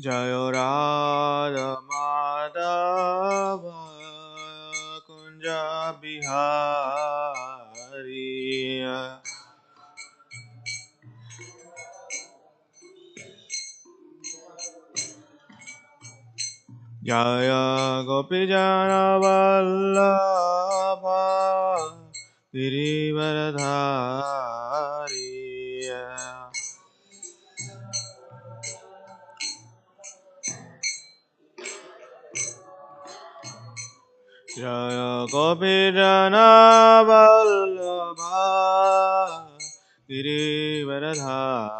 Jayo Radha Madhava Kunja Bihari. Jaya Gopijana Vallabha Girivaradhari. Jaya Gopijana Vallabha Girivaradhari.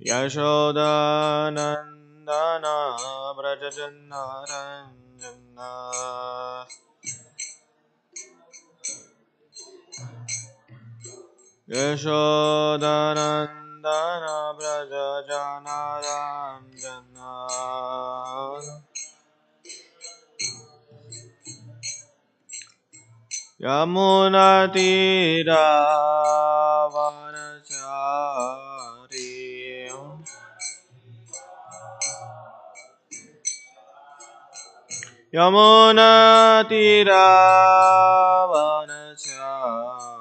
Yashodanandana Brajajanna Ranjana. Yashodanandana Brajajanna Ranjana. Yamunatira Vanachari. Yamunatira Vanachari.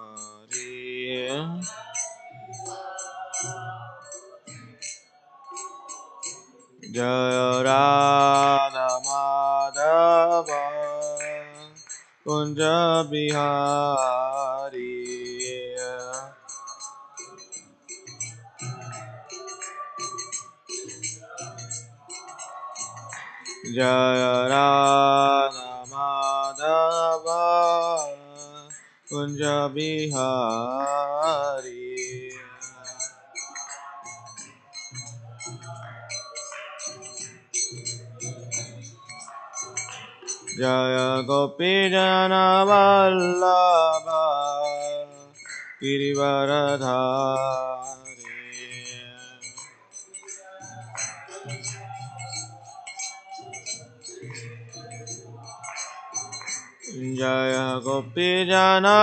Jaya Radha Madhava Kunja Bihari. Jaya Radha Madhava Kunja Bihari. Jaya Gopijana Vallabha Girivaradhari. Jaya Gopijana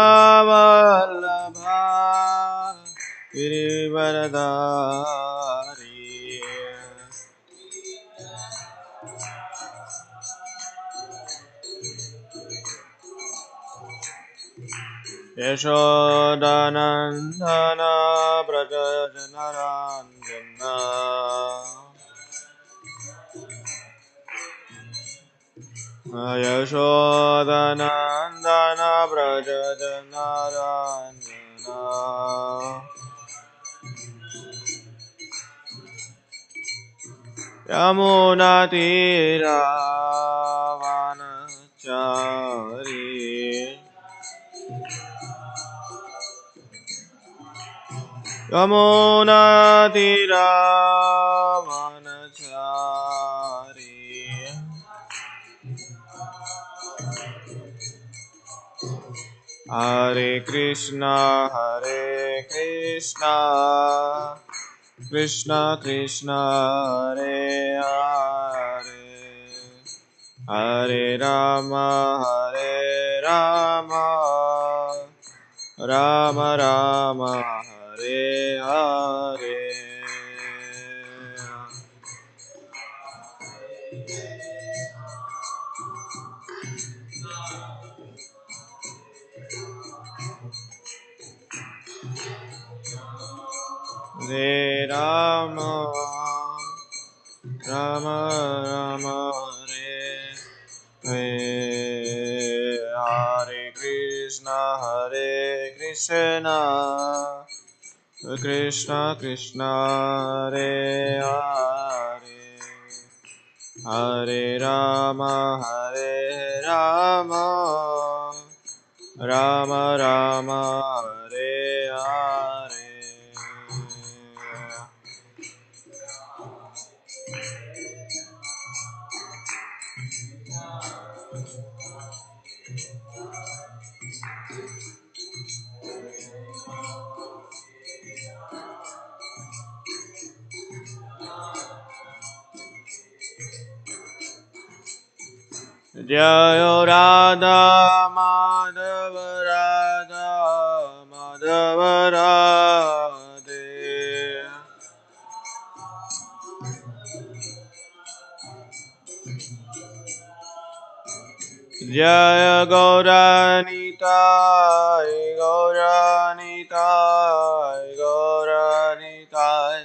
Vallabha Girivaradhari. Yashodanandana Brajajanna Ranjana. Yashodanandana Brajajanna Ranjana. Yamunatira Vanachari. Yamunatira Vanachari. Hare Krishna, Krishna Krishna, Hare Hare, Hare Rama, Rama Rama, Hare Hare. Hare Rama, Rama Rama, Hare Hare Krishna, Krishna Krishna, Hare Hare, Hare Rama, Rama Rama, Hare Hare. जय राधा माधव राधा माधव राधे। जय गौरानिताय गौरानिताय गौरानिताय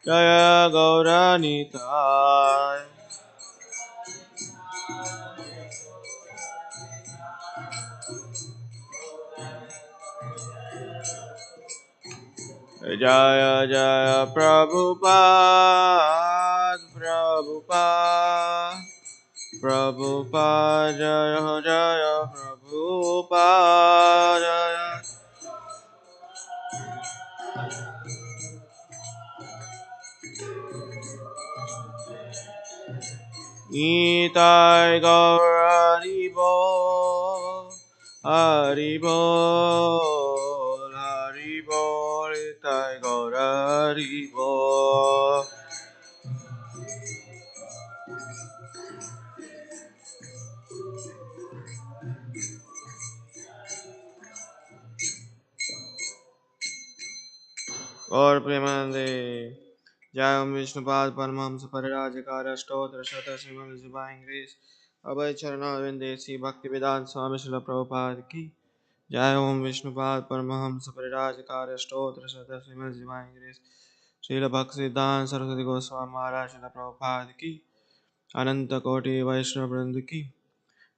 जय गौरानिताय। जय जय प्रभुपाद प्रभुपाद प्रभुपाद जय जय प्रभुपाद जय। Nitai Gaur Haribo Haribo Haribo Nitai Gaur Haribo। और प्रेमानंदे जय ओम विष्णुपाद परमहंस परिराजकार अष्टोत्तर शत श्रीमद जुबाई इंग्लिश अभय चरणारविंदे श्री भक्ति वेदांत स्वामी श्रील प्रभुपाद की जय ओम विष्णुपाद परमहंस परिराजकार अष्टोत्तर शत श्रीमद जुबाई इंग्लिश श्रील भक्ति सिद्धांत सरस्वती गोस्वामी महाराज श्रील प्रभुपाद की अनंत कोटि वैष्णव वृंद की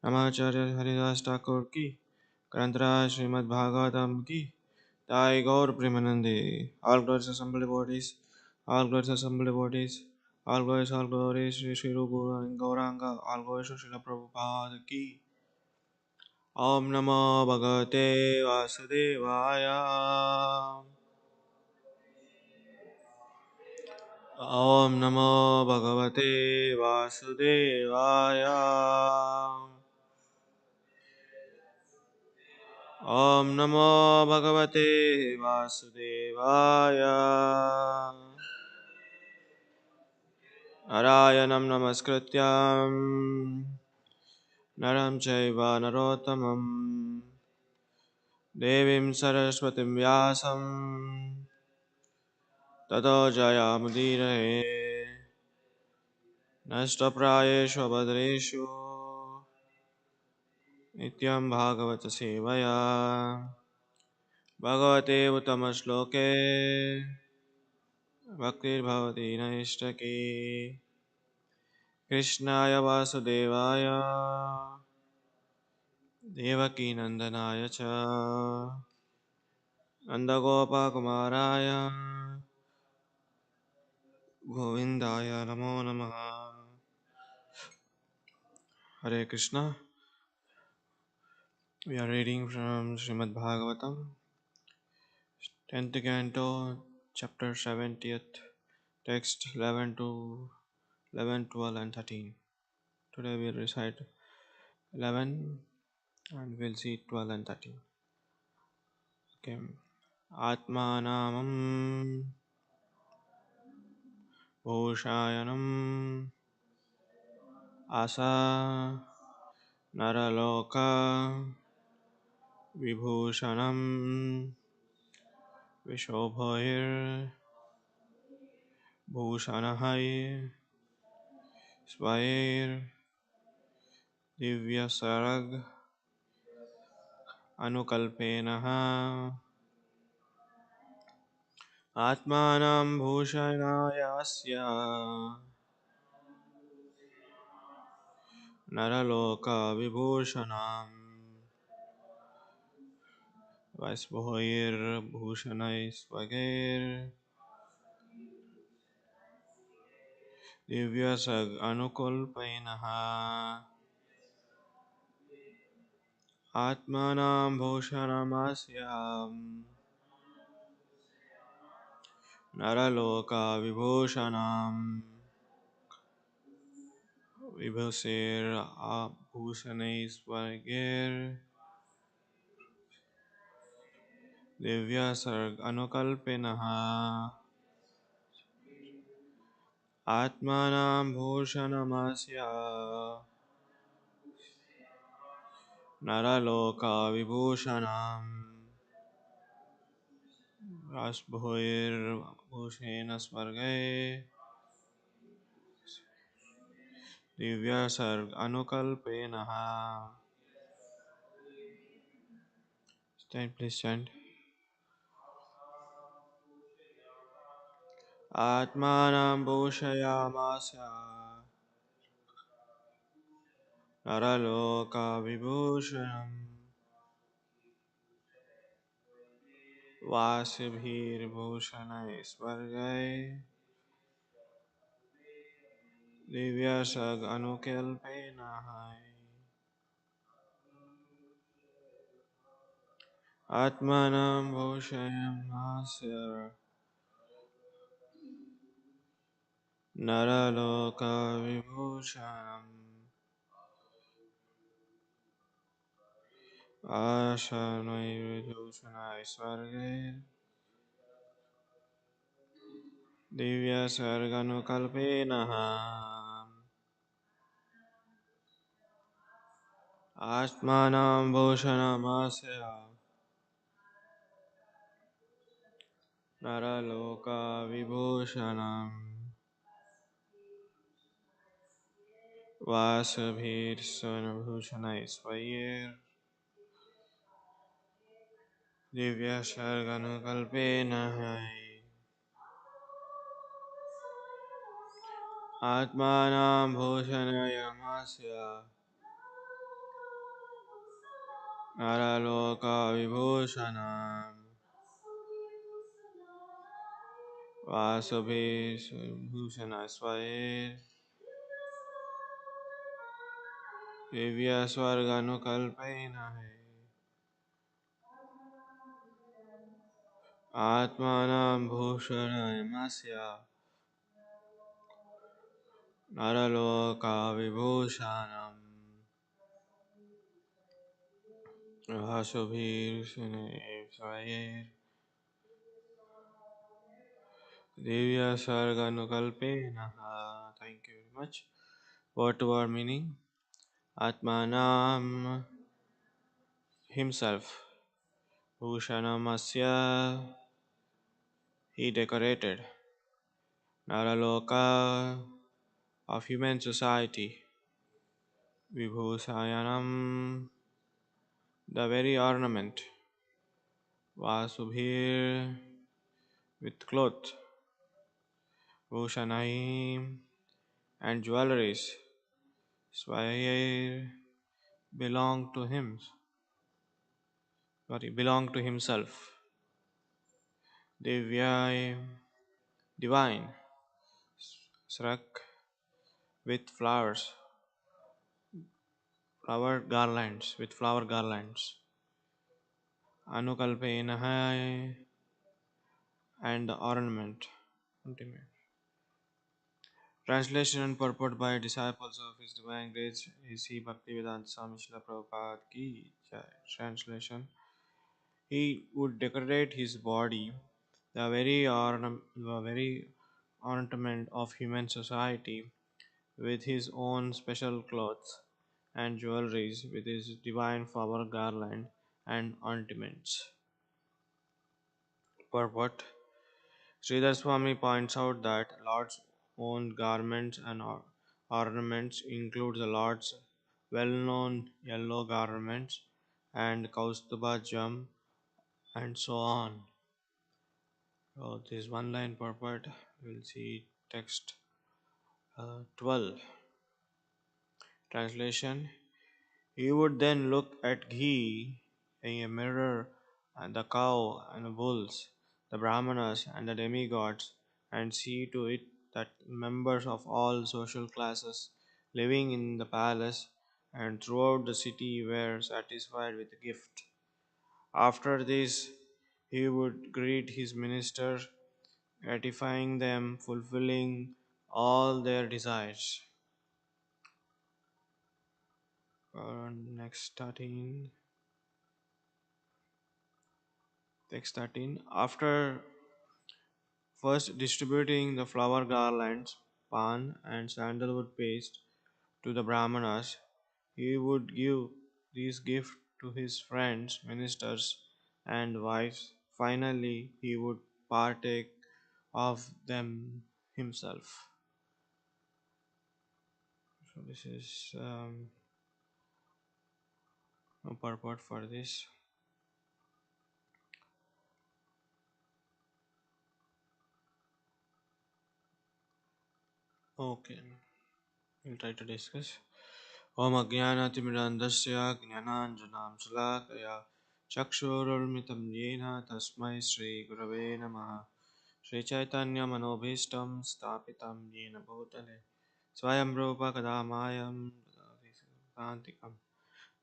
नमाचार्य हरिदास ठाकुर की ग्रंथराज श्रीमद् भागवतम की Thy Gaur Premanande, all glories assembled bodies, all glories assembled bodies, all glories, Shri Shri Guru Gauranga, all glories to Srila Prabhupada ki. Om Namo Bhagavate Vasudevaya. Om Namo Bhagavate Vasudevaya. Om Namo Bhagavate Vasudevaya. Narayanam Namaskrityam Naram Chaiva Narottamam Devim Saraswatim Vyasam Tato Jayamudiraye Nashtaprayeshu Abhadreshu Nityam Bhagavata Sevaya Bhagavate Uttama Bhaktir Bhavati Naishtaki Krishnaya Vasudevaya Devaki Nandanaya Cha Nandagopa Kumaraya Govindaya Namo Namaha. Hare Krishna. We are reading from Srimad Bhagavatam, 10th Canto, chapter 70th, text 11 to 11, 12 and 13. Today we will recite 11 and we'll see 12 and 13. Okay. Atmanamam Bhushayanam Asa Naraloka Vibhushanam Vishobhoir Bhushanahai Svair Divyasarag Anukalpenaha Atmanam Bhushanayasya Naraloka Vibhushanam Vaisbhoir Bhushanai Svagair Divyasag Anukalpenaha Atmanam Bhushanamasya Naraloka Vibhushanam Vibhusir Abhushanai Svagir Divyasarg Anukalpinaha Atmanam Bhushanamasya नरलोकविभूषणम् राजभूषेण स्वर्गे दिव्यसर्ग अनुकल्पेन stand please stand आत्मानं भूषयामास नरलोकविभूषणम् वासिभिर्भूषणैः स्वर्गै दिव्यसर्ग अनुकल्पेन आत्मानं भूषयामास नरलोकविभूषणम् आशनैर्भूषणाय स्वर्गे दिव्यसर्गनुकल्पेन आत्मानं भूषणमास्य नरलोकविभूषणम् वासभिर्स्वनभूषणैः स्वैर् दिव्यसर्गनुकल्पेन आत्मानं भूषणयमास्य नरलोकविभूषणम् वासभिर्भूषणैः स्वैर् दिव्यस्वर्गानुकल्पेन आत्मानं भूषणमस्य नरलोकविभूषणम् वासुभिर्षणैः दिव्यस्वर्गानुकल्पेन. Thank you very much. Word to word meaning. Atmanam himself. Bhushanamasya he decorated. Naraloka of human society. Vibhusayanam the very ornament. Vasubhir with cloth. Bhushanaim and jewelries. Swayir belong to himself. Divyai divine. Srak with flower garlands. Anukalpenahai and the ornament. Ultimate. Translation and purport by disciples of His Divine Grace A.C. Bhaktivedanta Swami Srila Prabhupada Ki Jai. Translation. He would decorate his body, the very ornament of human society, with his own special clothes and jewelries, with his divine flower garland and ornaments. Purport. Sridhar Swami points out that Lord's own garments and ornaments include the Lord's well-known yellow garments and Kaustuba jam and so on. So this one line purport. We'll see text 12. Translation. He would then look at ghee, a mirror, and the cow and the bulls, the brahmanas and the demigods, and see to it that members of all social classes living in the palace and throughout the city were satisfied with the gift. After this, he would greet his ministers, gratifying them, fulfilling all their desires. Next 13. Text 13. After first distributing the flower garlands, pan, and sandalwood paste to the brahmanas, he would give these gifts to his friends, ministers, and wives. Finally, he would partake of them himself. So, this is a purport for this. Okay, we'll try to discuss. Om Ajnanatimirandasya Gnananjanam Salakaya Chakshurulmitam Yena Tasmai Shri Gurave Namaha Shri Chaitanya Manobhishtam Stapitam Yena Bhutale Swayam Rupa Kadamayam Kantikam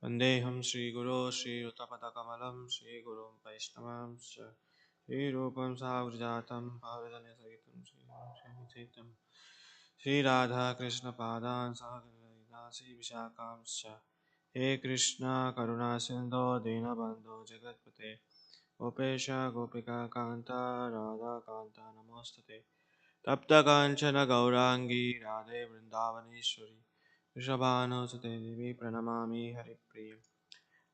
Vandeham Shri Guru Shri Utapatakamalam Shri Gurum Vaishnavam Shri Rupam Savrjatam Bhavadanya Sagitam Shri Chaitam Shri Radha Krishna Padan Sahagadasi Vishakam He Krishna Karuna Sindho Dinabandho Jagatpate Gopesha Gopika Kanta Radha Kanta Namostate Tapta Kanchana Gaurangi Radhe Vrindavaneshwari Vrishabhanu Sute Devi Pranamami Haripriya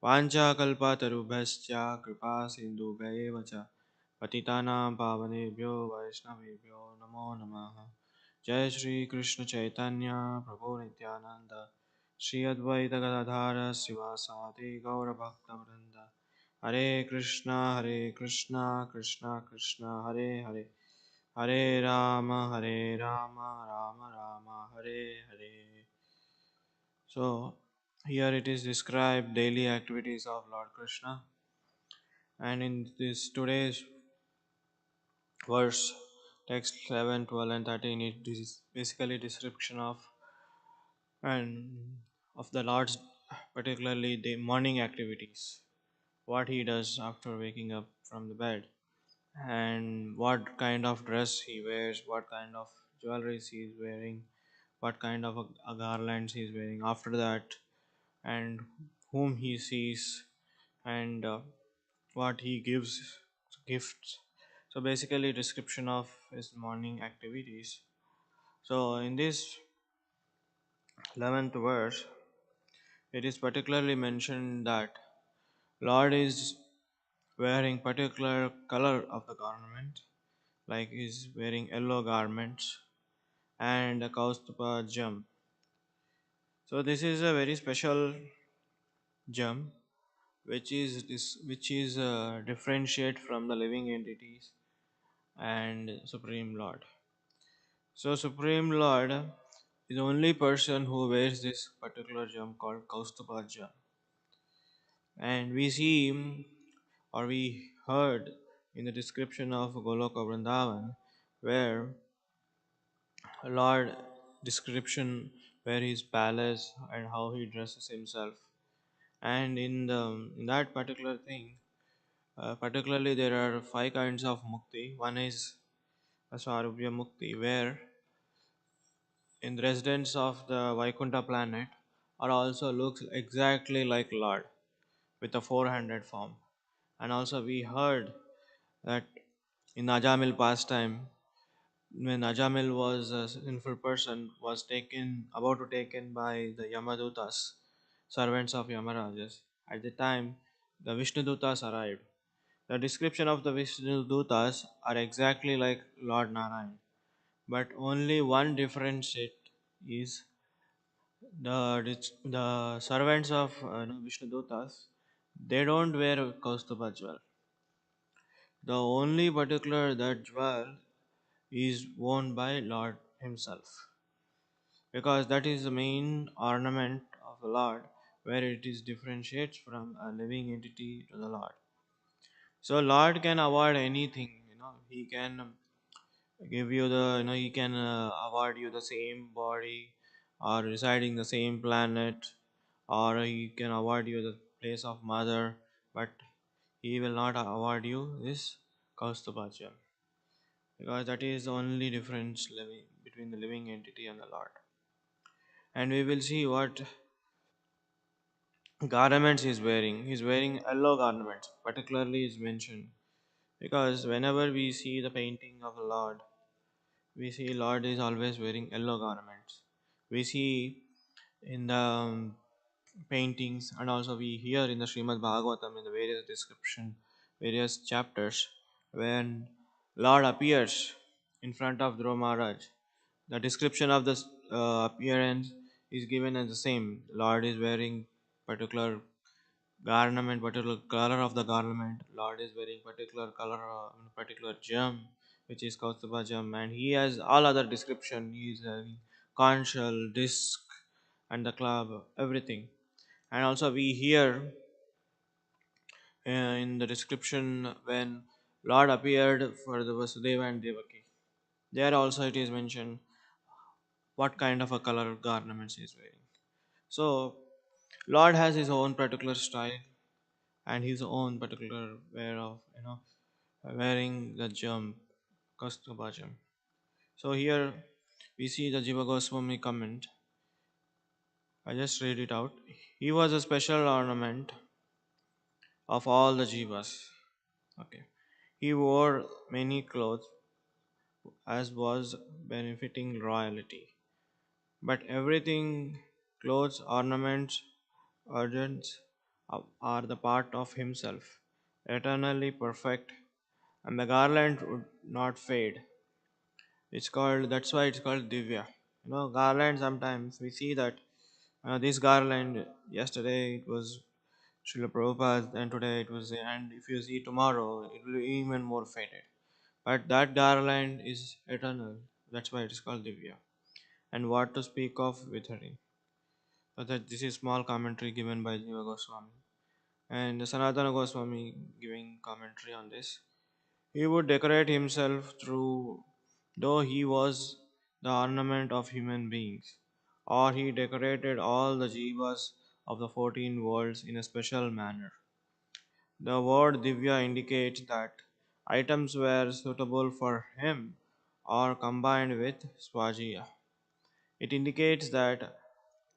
Vanchakalpatarubhascha Kripa Sindhubhaiva Cha Patitanam Pavanebhyo Vaishnavebhyo Namo Namaha Jai Shri Krishna Chaitanya Prabhu Nityananda Shri Advaita Gadadhara Sivasadi Gaura Bhakta Vrinda Hare Krishna Krishna Krishna Hare Hare Hare Rama Rama Rama Hare Hare. So here it is described daily activities of Lord Krishna, and in this today's verse text 11, 12, and 13 it is basically description of and of the Lord's, particularly the morning activities, what he does after waking up from the bed, and what kind of dress he wears, what kind of jewelry he is wearing, what kind of a garlands he is wearing after that, and whom he sees, and what he gives gifts. So basically description of his morning activities. So in this 11th verse it is particularly mentioned that Lord is wearing particular color of the garment, like he's wearing yellow garments and a Kaustubha gem. So this is a very special gem which is differentiate from the living entities and Supreme Lord. So Supreme Lord is the only person who wears this particular gem called Kaustubha gem. And we see or we heard in the description of Goloka Vrindavan where Lord description where his palace and how he dresses himself. And in that particular thing, particularly there are five kinds of mukti. One is Aswarubhya Mukti, where in the residents of the Vaikuntha planet are also looks exactly like Lord with a four-handed form. And also we heard that in Ajamil pastime, when Ajamil was a sinful person, was taken about to taken by the Yamadutas, servants of Yamarajas. At the time, the Vishnudutas arrived. The description of the Vishnudutas are exactly like Lord Narayan, but only one difference it is the servants of Vishnudutas, they don't wear Kaustubha jewel. The only particular that jewel is worn by Lord himself, because that is the main ornament of the Lord, where it is differentiates from a living entity to the Lord. So Lord can award anything, he can give you the, he can award you the same body or residing the same planet, or he can award you the place of mother, but he will not award you this Kaustubha, because that is the only difference between the living entity and the Lord. And we will see what garments he is wearing. He is wearing yellow garments, particularly is mentioned, because whenever we see the painting of the Lord, we see Lord is always wearing yellow garments. We see in the paintings, and also we hear in the Srimad Bhagavatam in the various description, various chapters, when Lord appears in front of Dhruva Maharaj. The description of this appearance is given as the same. Lord is wearing particular garment, particular color of the garment. Lord is wearing particular color, particular gem, which is Kaustubha gem, and he has all other description. He is having conch shell, disc, and the club, everything. And also we hear in the description when Lord appeared for the Vasudeva and Devaki. There also it is mentioned what kind of a color garments he is wearing. So Lord has his own particular style and his own particular way of wearing the gem, Kaustubha gem. So here we see the Jiva Goswami comment. I just read it out. He was a special ornament of all the jivas. Okay. He wore many clothes as was benefiting royalty. But everything, clothes, ornaments, ornaments are the part of himself, eternally perfect, and the garland would not fade. That's why it's called Divya. Garland sometimes we see that this garland, yesterday it was Srila Prabhupada, and today it was, and if you see tomorrow, it will be even more faded. But that garland is eternal. That's why it is called Divya. And what to speak of withering. So that this is small commentary given by Jiva Goswami. And Sanatana Goswami giving commentary on this. He would decorate himself through, though he was the ornament of human beings, or he decorated all the jivas of the 14 worlds in a special manner. The word Divya indicates that items were suitable for him or combined with Swajiya. It indicates that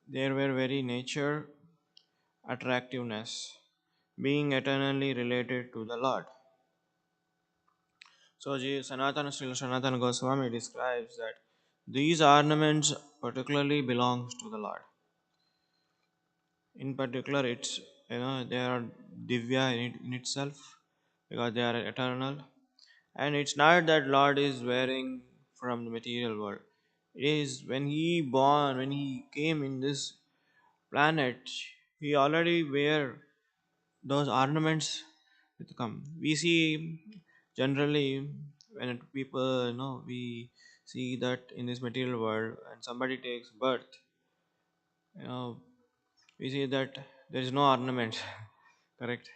there were very nature attractiveness, being eternally related to the Lord. So Sanatana Goswami describes that these ornaments particularly belongs to the Lord. In particular, it's they are divya in itself because they are eternal, and it's not that Lord is wearing from the material world. It is when he came in this planet, he already wear those ornaments with come. We see generally when people we see that in this material world and somebody takes birth, you know we see that there is no ornament. Correct,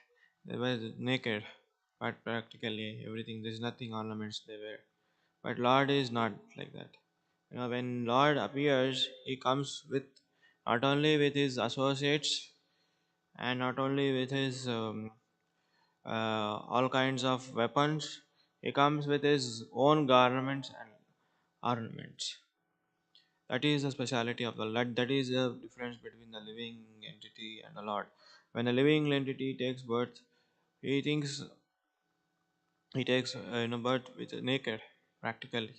they were naked, but practically everything, there is nothing ornaments they wear. But Lord is not like that. When Lord appears, he comes with not only with his associates and not only with his all kinds of weapons. He comes with his own garments and ornaments. That is the speciality of the Lord. That is the difference between the living entity and the Lord. When a living entity takes birth, he thinks he takes birth with naked, practically.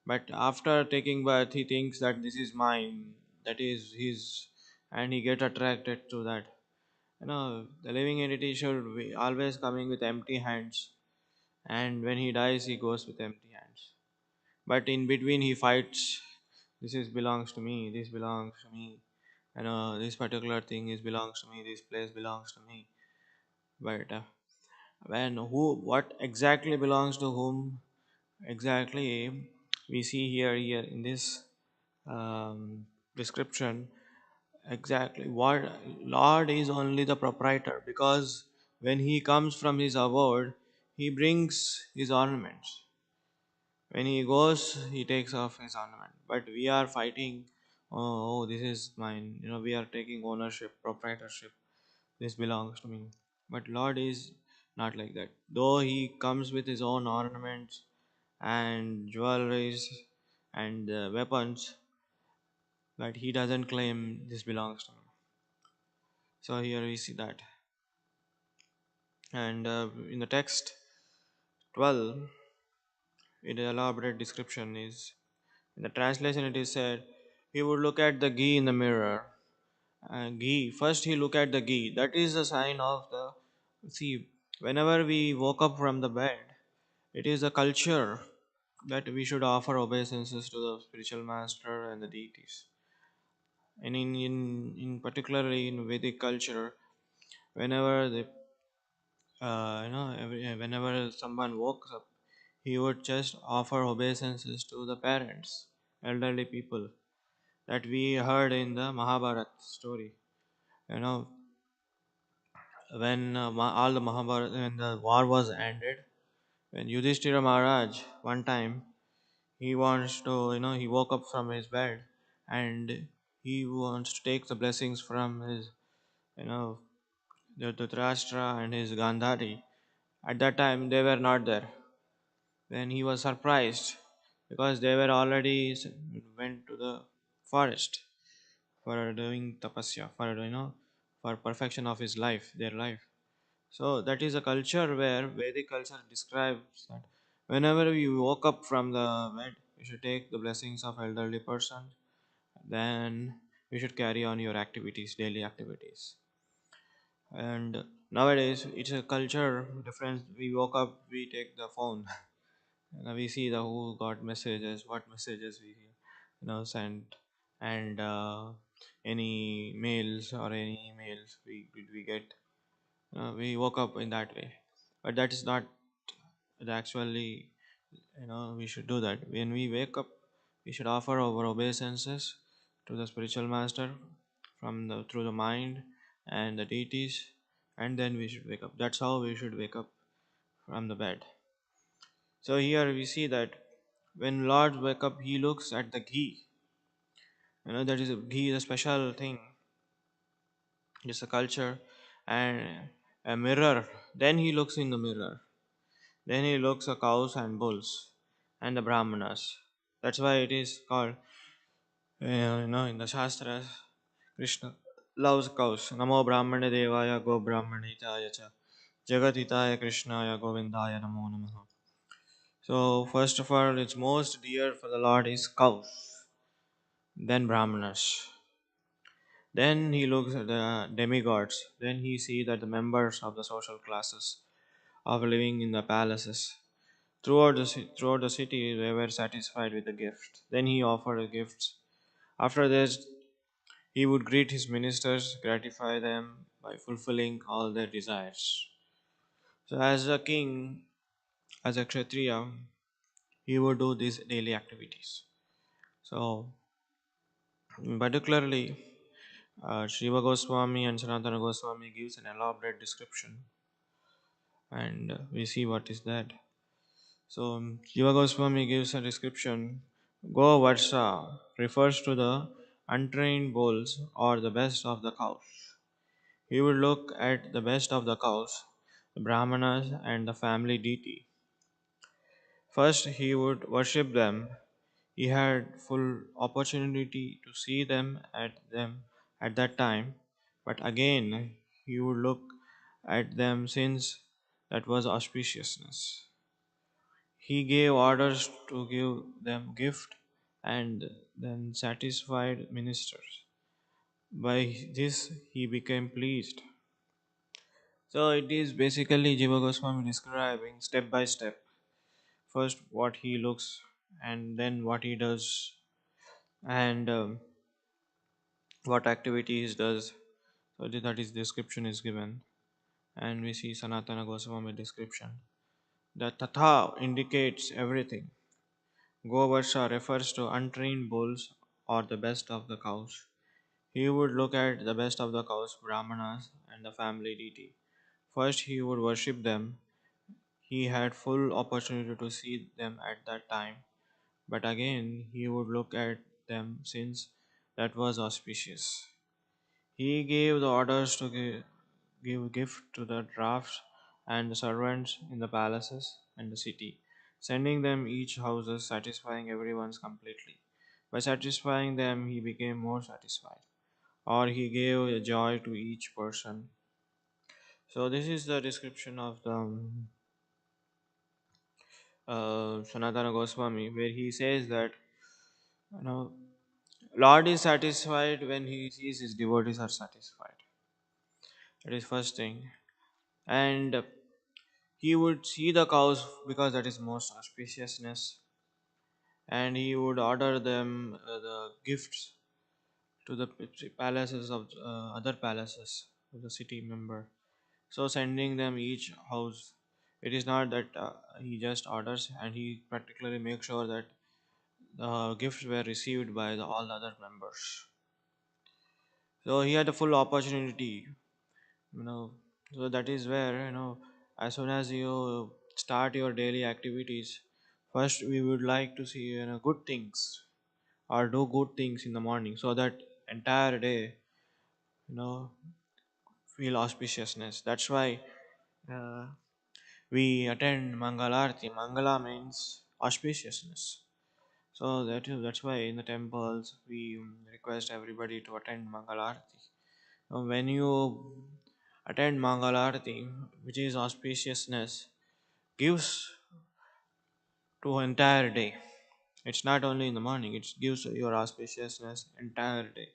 But after taking birth, he thinks that this is mine, that is his, and he get attracted to that. The living entity should be always coming with empty hands, and when he dies, he goes with empty hands. But in between, he fights. This is belongs to me. This belongs to me. This particular thing is belongs to me. This place belongs to me. But what exactly belongs to whom exactly, we see here in this description exactly what Lord is only the proprietor, because when he comes from his abode, he brings his ornaments. When he goes, he takes off his ornament. But we are fighting, this is mine. We are taking ownership, proprietorship. This belongs to me. But Lord is not like that. Though he comes with his own ornaments and jewelries and weapons, but he doesn't claim this belongs to me. So here we see that. And in the text 12, in the elaborate description is, in the translation it is said, he would look at the ghee in the mirror Ghee. First, he look at the ghee. That is a sign of the. See, whenever we woke up from the bed, it is a culture that we should offer obeisances to the spiritual master and the deities. And in particularly in Vedic culture, whenever the whenever someone woke up, he would just offer obeisances to the parents, elderly people that we heard in the Mahabharata story. You know, when all the Mahabharata, when the war was ended, when Yudhishthira Maharaj one time he wants to, he woke up from his bed and he wants to take the blessings from his, you know, the Dhritarashtra and his Gandhari. At that time, they were not there. Then he was surprised because they were already went to the forest for doing tapasya, for for perfection of his life, their life. So that is a culture where Vedic culture describes that whenever you woke up from the bed, you should take the blessings of elderly person. Then you should carry on your activities, daily activities. And nowadays it's a culture difference. We woke up, we take the phone. We see the who got messages, what messages we sent, and any mails or any emails we get. We woke up in that way, but that is not the actually. We should do that when we wake up. We should offer our obeisances to the spiritual master from the through the mind and the deities, and then we should wake up. That's how we should wake up from the bed. So here we see that when Lord wake up, he looks at the ghee. That is a ghee is a special thing. It's a culture and a mirror. Then he looks in the mirror. Then he looks at cows and bulls and the brahmanas. That's why it is called, in the Shastras, Krishna loves cows. Namo Brahmane Devaya Go Brahmanitaya Cha Jagatitaya Krishnaya Govindaya Namo Namaha. So first of all, it's most dear for the Lord is cows, then brahmanas. Then he looks at the demigods. Then he sees that the members of the social classes of living in the palaces throughout the city they were satisfied with the gift. Then he offered gifts. After this, he would greet his ministers, gratify them by fulfilling all their desires. So, as a king, as a kshatriya, he would do these daily activities. So, particularly, Shiva Goswami and Sanatana Goswami gives an elaborate description, and we see what is that. So, Shiva Goswami gives a description. Go Varsha refers to the untrained bulls or the best of the cows. He would look at the best of the cows, the Brahmanas, and the family deity. First, he would worship them. He had full opportunity to see them at that time, but again he would look at them since that was auspiciousness. He gave orders to give them gift and then satisfied ministers. By this he became pleased. So it is basically Jiva Goswami describing step by step. First what he looks and then what he does and what activities does. So that is description is given, and we see Sanatana Goswami description. The Tatha indicates everything. Govarsha refers to untrained bulls or the best of the cows. He would look at the best of the cows, Brahmanas, and the family deity. First, he would worship them. He had full opportunity to see them at that time, but again he would look at them since that was auspicious. He gave the orders to give gift to the drafts and the servants in the palaces and the city, sending them each houses, satisfying everyone's completely. By satisfying them, he became more satisfied, or he gave a joy to each person. So this is the description of the Sanatana Goswami, where he says that you know Lord is satisfied when he sees his devotees are satisfied. That is first thing. And he would see the cows because that is most auspiciousness, and he would order them the gifts to the palaces of other palaces of the city member. So sending them each house. It is not that he just orders, and he particularly makes sure that the gifts were received by all the other members. So he had a full opportunity, you know. So that is where, as soon as you start your daily activities, first we would like to see, good things, or do good things in the morning, so that entire day, you know feel auspiciousness. That's why uh, we attend Mangalarti. Mangala means auspiciousness. So that's why in the temples we request everybody to attend Mangalarti. When you attend Mangalarti, which is auspiciousness, gives to entire day. It's not only in the morning; it gives your auspiciousness entire day.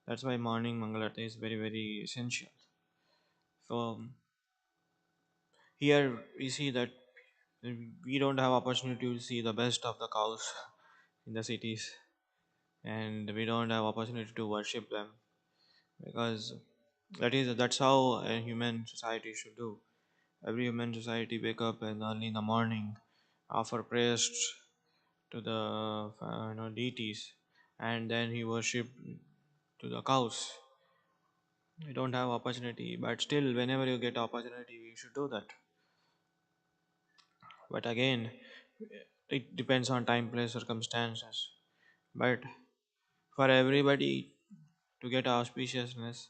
That's why morning Mangalarti is very very essential. So here we see that we don't have opportunity to see the best of the cows in the cities, and we don't have opportunity to worship them, because that's how a human society should do. Every human society wake up and early in the morning, offer prayers to the deities, and then he worship to the cows. We don't have opportunity, but still whenever you get opportunity you should do that. But again, it depends on time, place, circumstances. But for everybody to get auspiciousness,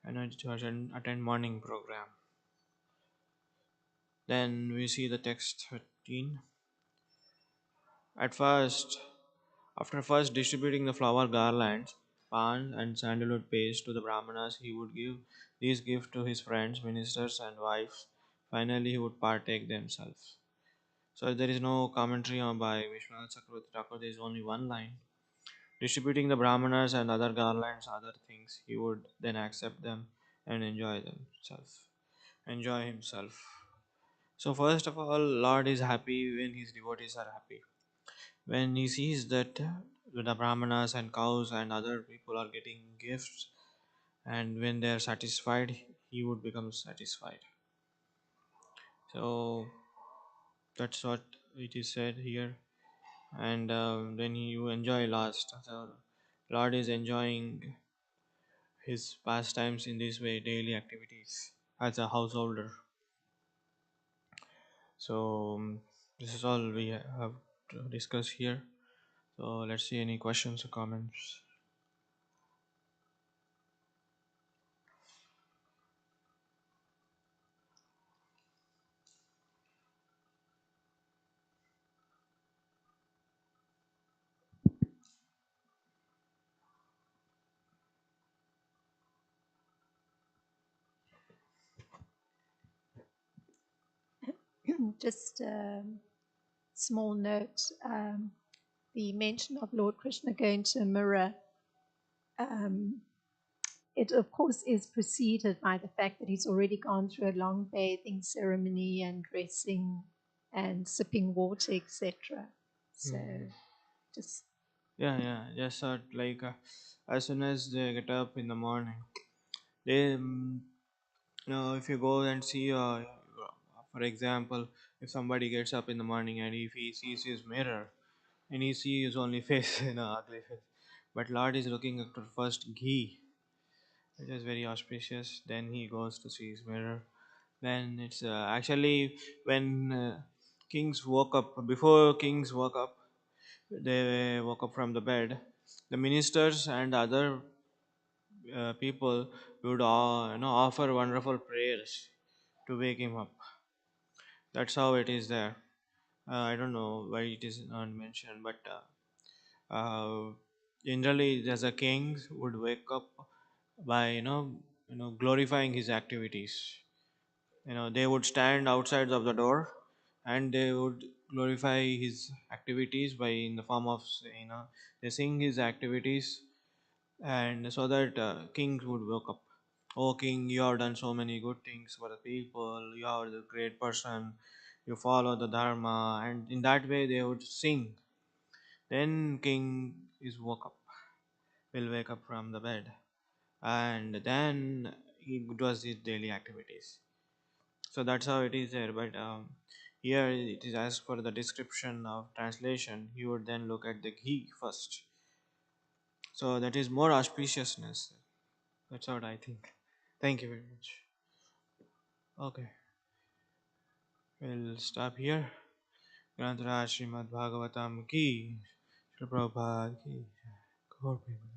to attend morning program. Then we see the text 13. At first, after first distributing the flower garlands, pan and sandalwood paste to the brahmanas, he would give these gifts to his friends, ministers, and wives. Finally, he would partake themselves. So there is no commentary on by Vishwanath Chakravarti Thakur. There is only one line. Distributing the brahmanas and other garlands, other things, he would then accept them and enjoy himself. So first of all, Lord is happy when his devotees are happy. When he sees that the brahmanas and cows and other people are getting gifts, and when they are satisfied, he would become satisfied. So that's what it is said here. And then you enjoy last. So Lord is enjoying his pastimes in this way, daily activities as a householder. So this is all we have to discuss here. So let's see any questions or comments. Just a small note. The mention of Lord Krishna going to a mirror, um, it of course is preceded by the fact that he's already gone through a long bathing ceremony and dressing and sipping water, etc. So Mhm. just Yeah. Just like as soon as they get up in the morning, they if you go and see, for example, if somebody gets up in the morning and if he sees his mirror and he sees his only face, ugly face, but Lord is looking at first ghee, which is very auspicious. Then he goes to see his mirror. Then it's actually when kings woke up. Before kings woke up, they woke up from the bed. The ministers and other people would offer wonderful prayers to wake him up. That's how it is there. I don't know why it is not mentioned, but generally, as a king would wake up by glorifying his activities. They would stand outside of the door, and they would glorify his activities by in the form of, they sing his activities, and so that kings would wake up. Oh king, you have done so many good things for the people, you are the great person, you follow the dharma, and in that way they would sing. Then king is woke up, will wake up from the bed, and then he does his daily activities. So that's how it is there. But here it is as per the description of translation, he would then look at the ghee first. So that is more auspiciousness. That's what I think. Thank you very much. Okay, we'll stop here. Grantaraj Srimad Bhagavatam ki, Srila Prabhupada ki, Gaur Premanand.